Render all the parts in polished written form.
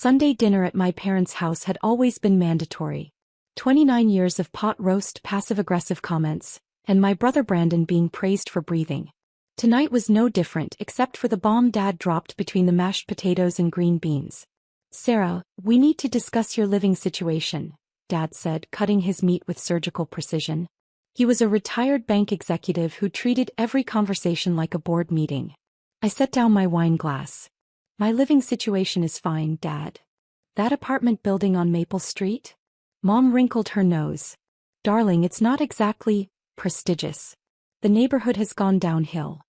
Sunday dinner at my parents' house had always been mandatory. 29 years of pot roast passive-aggressive comments, and my brother Brandon being praised for breathing. Tonight was no different except for the bomb Dad dropped between the mashed potatoes and green beans. "Sarah, we need to discuss your living situation," Dad said, cutting his meat with surgical precision. He was a retired bank executive who treated every conversation like a board meeting. I set down my wine glass. "My living situation is fine, Dad." "That apartment building on Maple Street?" Mom wrinkled her nose. "Darling, it's not exactly prestigious. The neighborhood has gone downhill."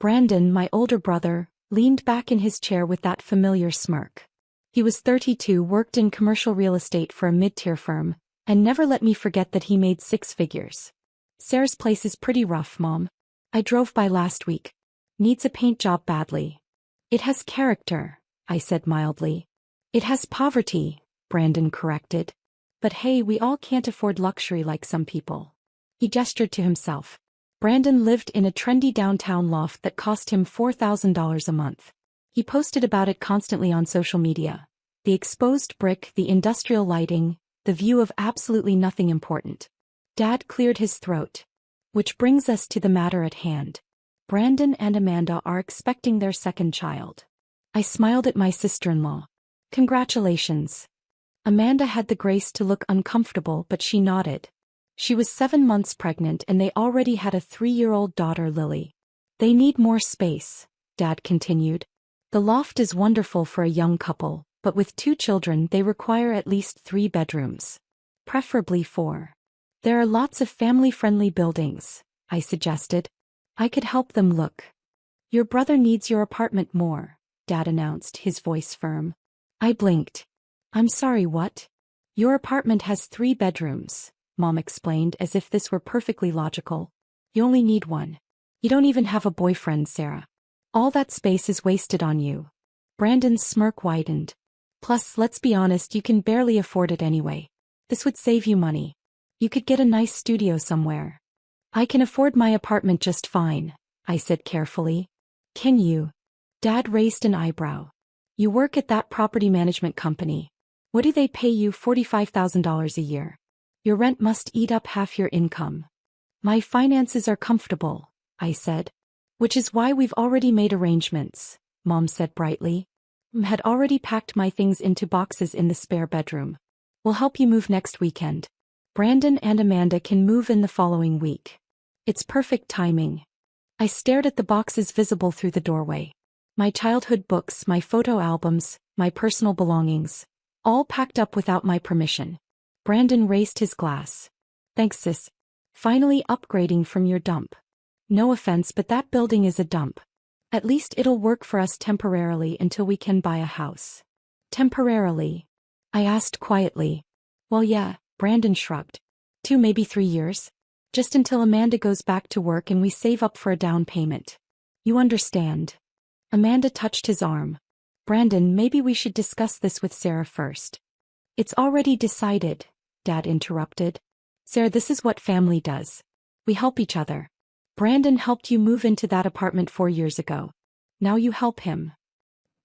Brandon, my older brother, leaned back in his chair with that familiar smirk. He was 32, worked in commercial real estate for a mid-tier firm, and never let me forget that he made six figures. "Sarah's place is pretty rough, Mom. I drove by last week. Needs a paint job badly." "It has character," I said mildly. "It has poverty," Brandon corrected. "But hey, we all can't afford luxury like some people." He gestured to himself. Brandon lived in a trendy downtown loft that cost him $4,000 a month. He posted about it constantly on social media. The exposed brick, the industrial lighting, the view of absolutely nothing important. Dad cleared his throat. "Which brings us to the matter at hand. Brandon and Amanda are expecting their second child." I smiled at my sister-in-law. "Congratulations." Amanda had the grace to look uncomfortable, but she nodded. She was 7 months pregnant and they already had a 3-year-old daughter, Lily. "They need more space," Dad continued. "The loft is wonderful for a young couple, but with 2 children they require at least 3 bedrooms. Preferably 4. There are lots of family-friendly buildings," I suggested. "I could help them look." "Your brother needs your apartment more," Dad announced, his voice firm. I blinked. "I'm sorry, what?" "Your apartment has 3 bedrooms," Mom explained as if this were perfectly logical. "You only need 1. You don't even have a boyfriend, Sarah. All that space is wasted on you." Brandon's smirk widened. "Plus, let's be honest, you can barely afford it anyway. This would save you money. You could get a nice studio somewhere." "I can afford my apartment just fine," I said carefully. "Can you?" Dad raised an eyebrow. "You work at that property management company. What do they pay you? $45,000 a year. Your rent must eat up half your income." "My finances are comfortable," I said. "Which is why we've already made arrangements," Mom said brightly. "Had already packed my things into boxes in the spare bedroom. We'll help you move next weekend. Brandon and Amanda can move in the following week. It's perfect timing." I stared at the boxes visible through the doorway. My childhood books, my photo albums, my personal belongings. All packed up without my permission. Brandon raised his glass. "Thanks, sis. Finally upgrading from your dump." "No offense, but that building is a dump. At least it'll work for us temporarily until we can buy a house." "Temporarily?" I asked quietly. "Well, yeah," Brandon shrugged. 2, maybe 3 years. Just until Amanda goes back to work and we save up for a down payment. You understand." Amanda touched his arm. "Brandon, maybe we should discuss this with Sarah first." "It's already decided," Dad interrupted. "Sarah, this is what family does. We help each other. Brandon helped you move into that apartment 4 years ago. Now you help him."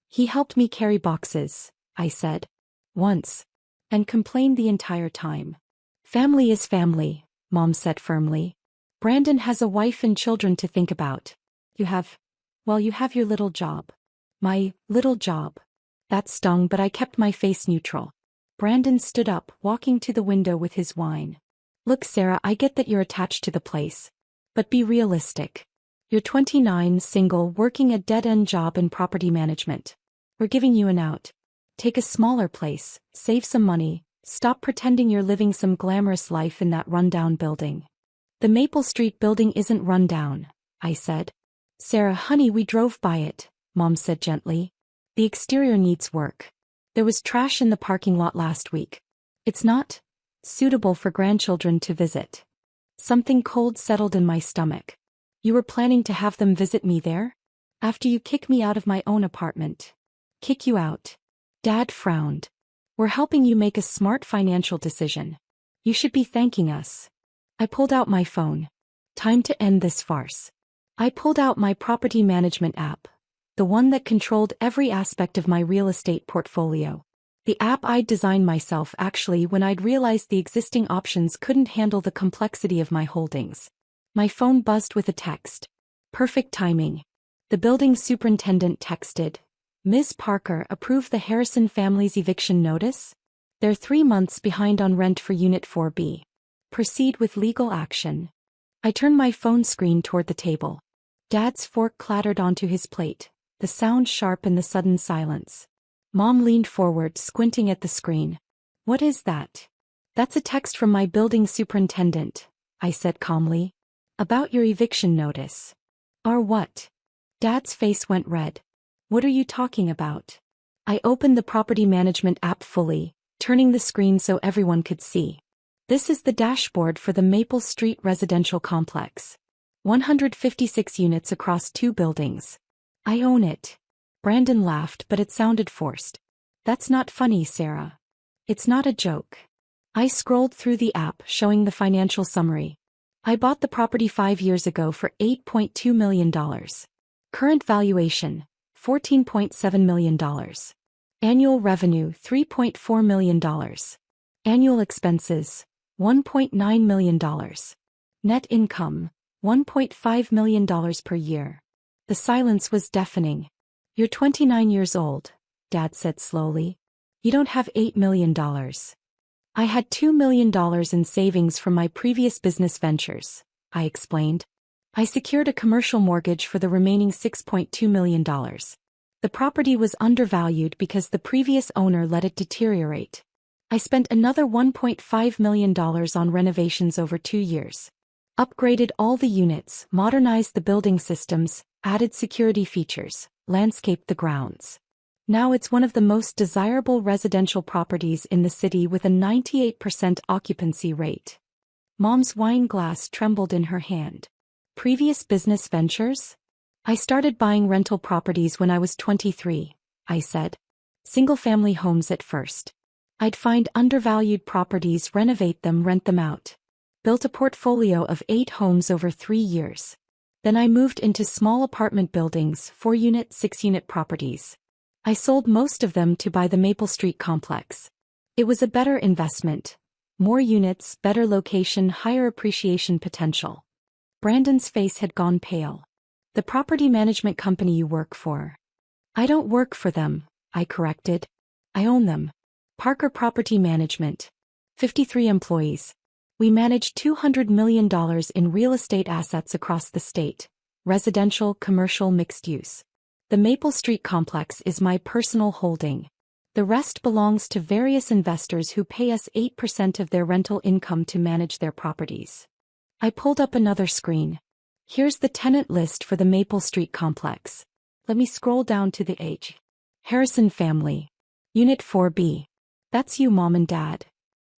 "He helped me carry boxes," I said. "Once. And complained the entire time." "Family is family," Mom said firmly. "Brandon has a wife and children to think about. You have your little job." "My little job." That stung, but I kept my face neutral. Brandon stood up, walking to the window with his wine. "Look, Sarah, I get that you're attached to the place. But be realistic. You're 29, single, working a dead-end job in property management. We're giving you an out. Take a smaller place, save some money, stop pretending you're living some glamorous life in that rundown building." "The Maple Street building isn't rundown," I said. "Sarah, honey, we drove by it," Mom said gently. "The exterior needs work. There was trash in the parking lot last week. It's not suitable for grandchildren to visit." Something cold settled in my stomach. "You were planning to have them visit me there? After you kick me out of my own apartment?" "Kick you out?" Dad frowned. "We're helping you make a smart financial decision. You should be thanking us." I pulled out my phone. Time to end this farce. I pulled out my property management app, the one that controlled every aspect of my real estate portfolio. The app I'd designed myself actually when I'd realized the existing options couldn't handle the complexity of my holdings. My phone buzzed with a text. Perfect timing. The building superintendent texted, "Ms. Parker approved the Harrison family's eviction notice? They're 3 months behind on rent for Unit 4B. Proceed with legal action." I turned my phone screen toward the table. Dad's fork clattered onto his plate, the sound sharp in the sudden silence. Mom leaned forward, squinting at the screen. "What is that?" "That's a text from my building superintendent," I said calmly. "About your eviction notice." "Or what?" Dad's face went red. "What are you talking about?" I opened the property management app fully, turning the screen so everyone could see. "This is the dashboard for the Maple Street residential complex. 156 units across 2 buildings. I own it." Brandon laughed, but it sounded forced. "That's not funny, Sarah. It's not a joke." I scrolled through the app, showing the financial summary. I bought the property 5 years ago for $8.2 million. Current valuation, $14.7 million. Annual revenue, $3.4 million. Annual expenses, $1.9 million. Net income, $1.5 million per year. The silence was deafening. "You're 29 years old," Dad said slowly. "You don't have $8 million. I had $2 million in savings from my previous business ventures," I explained. "I secured a commercial mortgage for the remaining $6.2 million. The property was undervalued because the previous owner let it deteriorate. I spent another $1.5 million on renovations over 2 years. Upgraded all the units, modernized the building systems, added security features, landscaped the grounds. Now it's one of the most desirable residential properties in the city with a 98% occupancy rate." Mom's wine glass trembled in her hand. "Previous business ventures?" "I started buying rental properties when I was 23, I said. "Single-family homes at first. I'd find undervalued properties, renovate them, rent them out. Built a portfolio of 8 homes over 3 years. Then I moved into small apartment buildings, 4-unit, 6-unit properties. I sold most of them to buy the Maple Street complex. It was a better investment. More units, better location, higher appreciation potential." Brandon's face had gone pale. "The property management company you work for." "I don't work for them," I corrected. "I own them. Parker Property Management. 53 employees. We manage $200 million in real estate assets across the state, residential, commercial, mixed use. The Maple Street complex is my personal holding. The rest belongs to various investors who pay us 8% of their rental income to manage their properties." I pulled up another screen. "Here's the tenant list for the Maple Street complex." Let me scroll down to the H. "Harrison family. Unit 4B. That's you, Mom and Dad."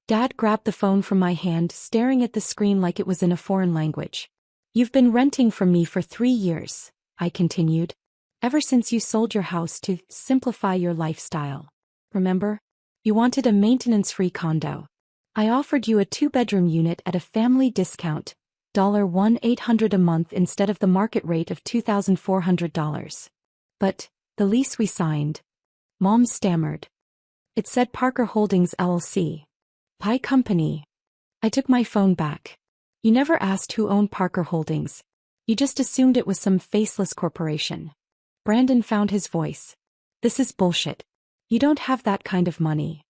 Dad grabbed the phone from my hand, staring at the screen like it was in a foreign language. "You've been renting from me for 3 years," I continued. "Ever since you sold your house to simplify your lifestyle. Remember? You wanted a maintenance-free condo. I offered you a 2-bedroom unit at a family discount, $1,800 a month instead of the market rate of $2,400. But, the lease we signed," Mom stammered. "It said Parker Holdings LLC. Pie Company." I took my phone back. "You never asked who owned Parker Holdings. You just assumed it was some faceless corporation." Brandon found his voice. "This is bullshit. You don't have that kind of money."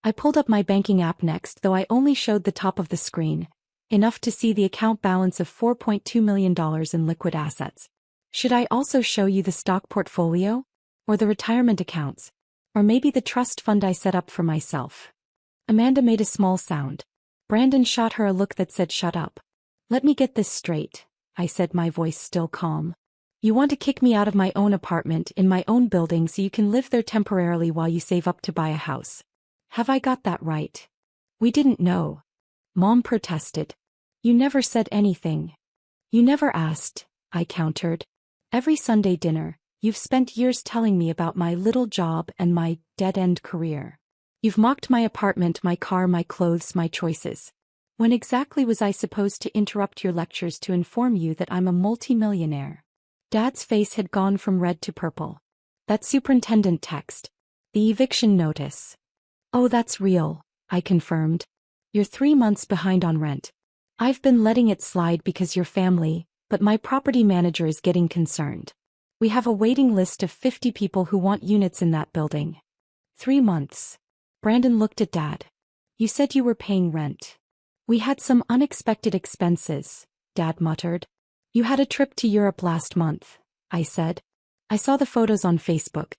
I pulled up my banking app next, though I only showed the top of the screen, enough to see the account balance of $4.2 million in liquid assets. "Should I also show you the stock portfolio? Or the retirement accounts? Or maybe the trust fund I set up for myself?" Amanda made a small sound. Brandon shot her a look that said, "Shut up." "Let me get this straight," I said, my voice still calm. "You want to kick me out of my own apartment in my own building so you can live there temporarily while you save up to buy a house. Have I got that right?" "We didn't know," Mom protested. "You never said anything." "You never asked," I countered. "Every Sunday dinner, you've spent years telling me about my little job and my dead-end career. You've mocked my apartment, my car, my clothes, my choices. When exactly was I supposed to interrupt your lectures to inform you that I'm a multimillionaire?" Dad's face had gone from red to purple. "That superintendent text. The eviction notice. Oh, that's real, I confirmed. You're 3 months behind on rent. I've been letting it slide because you're family, but my property manager is getting concerned. We have a waiting list of 50 people who want units in that building. 3 months. Brandon looked at Dad. You said you were paying rent. We had some unexpected expenses, Dad muttered. You had a trip to Europe last month, I said. I saw the photos on Facebook.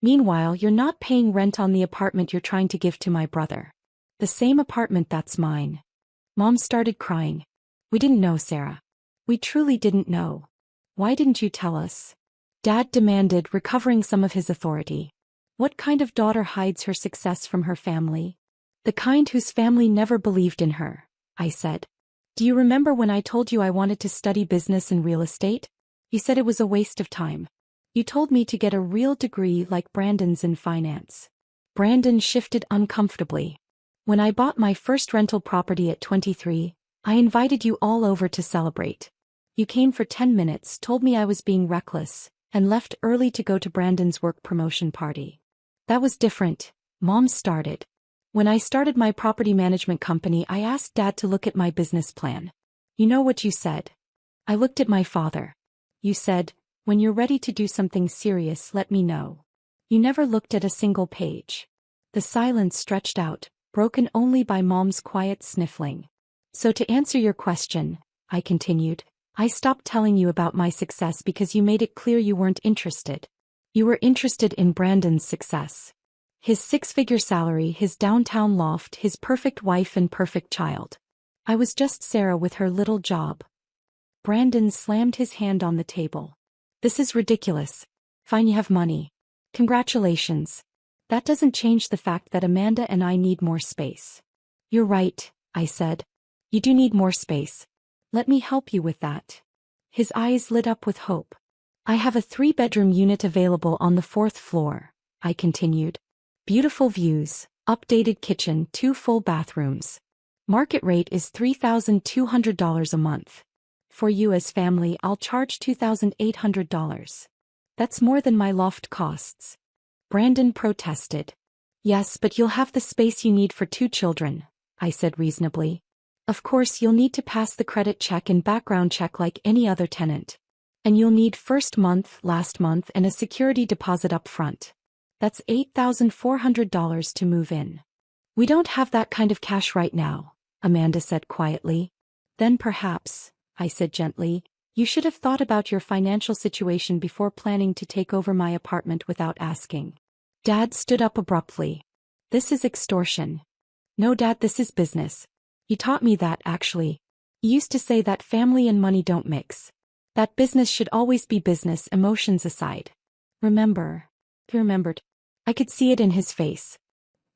Meanwhile, you're not paying rent on the apartment you're trying to give to my brother. The same apartment that's mine. Mom started crying. We didn't know, Sarah. We truly didn't know. Why didn't you tell us? Dad demanded, recovering some of his authority. What kind of daughter hides her success from her family? The kind whose family never believed in her, I said. Do you remember when I told you I wanted to study business and real estate? You said it was a waste of time. You told me to get a real degree like Brandon's in finance. Brandon shifted uncomfortably. When I bought my first rental property at 23, I invited you all over to celebrate. You came for 10 minutes, told me I was being reckless, and left early to go to Brandon's work promotion party. That was different, Mom started. When I started my property management company, I asked Dad to look at my business plan. You know what you said? I looked at my father. You said, when you're ready to do something serious, let me know. You never looked at a single page. The silence stretched out, broken only by Mom's quiet sniffling. So to answer your question, I continued, I stopped telling you about my success because you made it clear you weren't interested. You were interested in Brandon's success. His 6-figure salary, his downtown loft, his perfect wife and perfect child. I was just Sarah with her little job. Brandon slammed his hand on the table. This is ridiculous. Fine, you have money. Congratulations. That doesn't change the fact that Amanda and I need more space. You're right, I said. You do need more space. Let me help you with that. His eyes lit up with hope. I have a 3-bedroom unit available on the 4th floor, I continued. Beautiful views, updated kitchen, 2 full bathrooms. Market rate is $3,200 a month. For you as family, I'll charge $2,800. That's more than my loft costs. Brandon protested. Yes, but you'll have the space you need for 2 children, I said reasonably. Of course, you'll need to pass the credit check and background check like any other tenant. And you'll need first month, last month, and a security deposit up front. That's $8,400 to move in. We don't have that kind of cash right now, Amanda said quietly. Then perhaps, I said gently, you should have thought about your financial situation before planning to take over my apartment without asking. Dad stood up abruptly. This is extortion. No, Dad, this is business. You taught me that, actually. You used to say that family and money don't mix. That business should always be business, emotions aside. Remember. He remembered. I could see it in his face.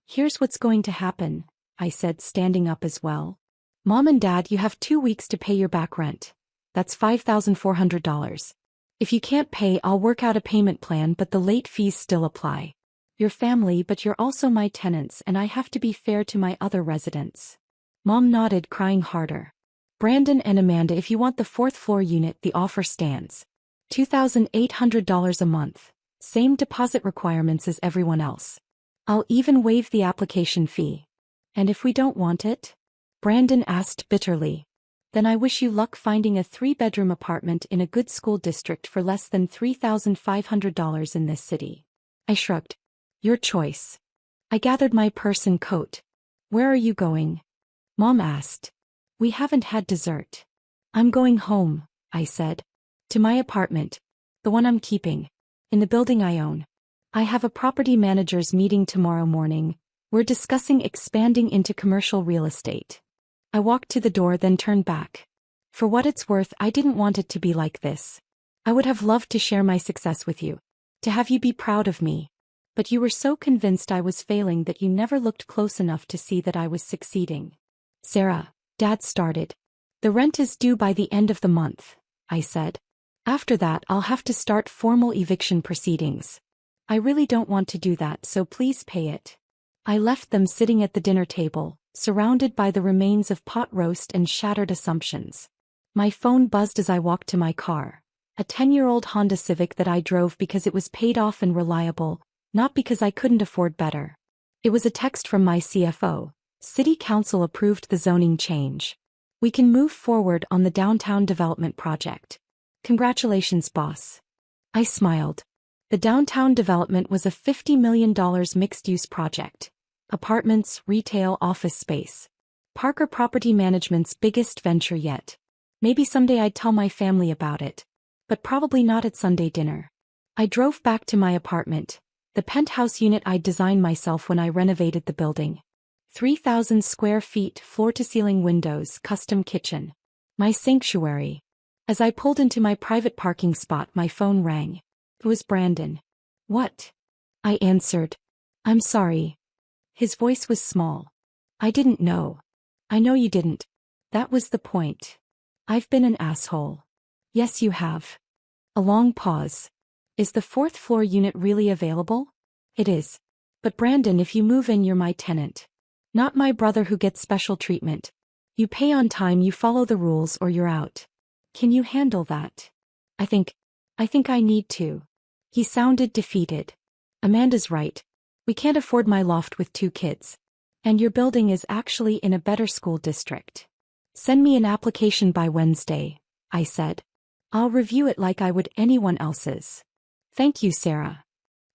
Here's what's going to happen, I said, standing up as well. Mom and Dad, you have 2 weeks to pay your back rent. That's $5,400. If you can't pay, I'll work out a payment plan, but the late fees still apply. You're family, but you're also my tenants, and I have to be fair to my other residents. Mom nodded, crying harder. Brandon and Amanda, if you want the 4th floor unit, the offer stands. $2,800 a month. Same deposit requirements as everyone else. I'll even waive the application fee. And if we don't want it? Brandon asked bitterly. Then I wish you luck finding a 3-bedroom apartment in a good school district for less than $3,500 in this city. I shrugged. Your choice. I gathered my purse and coat. Where are you going? Mom asked. We haven't had dessert. I'm going home, I said. To my apartment. The one I'm keeping. In the building I own. I have a property managers meeting tomorrow morning. We're discussing expanding into commercial real estate. I walked to the door, then turned back. For what it's worth, I didn't want it to be like this. I would have loved to share my success with you. To have you be proud of me. But you were so convinced I was failing that you never looked close enough to see that I was succeeding. Sarah, Dad started. The rent is due by the end of the month, I said. After that, I'll have to start formal eviction proceedings. I really don't want to do that, so please pay it. I left them sitting at the dinner table, surrounded by the remains of pot roast and shattered assumptions. My phone buzzed as I walked to my car, a 10-year-old Honda Civic that I drove because it was paid off and reliable, not because I couldn't afford better. It was a text from my CFO. City Council approved the zoning change. We can move forward on the downtown development project. Congratulations, boss. I smiled. The downtown development was a $50 million mixed-use project. Apartments, retail, office space. Parker Property Management's biggest venture yet. Maybe someday I'd tell my family about it. But probably not at Sunday dinner. I drove back to my apartment, the penthouse unit I'd designed myself when I renovated the building. 3,000 square feet, floor-to-ceiling windows, custom kitchen. My sanctuary. As I pulled into my private parking spot, my phone rang. It was Brandon. What? I answered. I'm sorry. His voice was small. I didn't know. I know you didn't. That was the point. I've been an asshole. Yes, you have. A long pause. Is the fourth floor unit really available? It is. But Brandon, if you move in, you're my tenant. Not my brother who gets special treatment. You pay on time, you follow the rules, or you're out. Can you handle that? I think I need to. He sounded defeated. Amanda's right. We can't afford my loft with 2 kids. And your building is actually in a better school district. Send me an application by Wednesday, I said. I'll review it like I would anyone else's. Thank you, Sarah.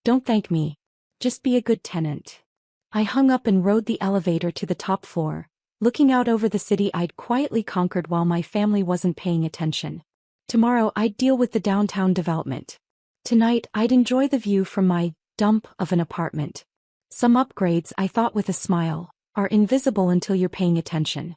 Don't thank me. Just be a good tenant. I hung up and rode the elevator to the top floor, looking out over the city I'd quietly conquered while my family wasn't paying attention. Tomorrow I'd deal with the downtown development. Tonight I'd enjoy the view from my dump of an apartment. Some upgrades, I thought with a smile, are invisible until you're paying attention.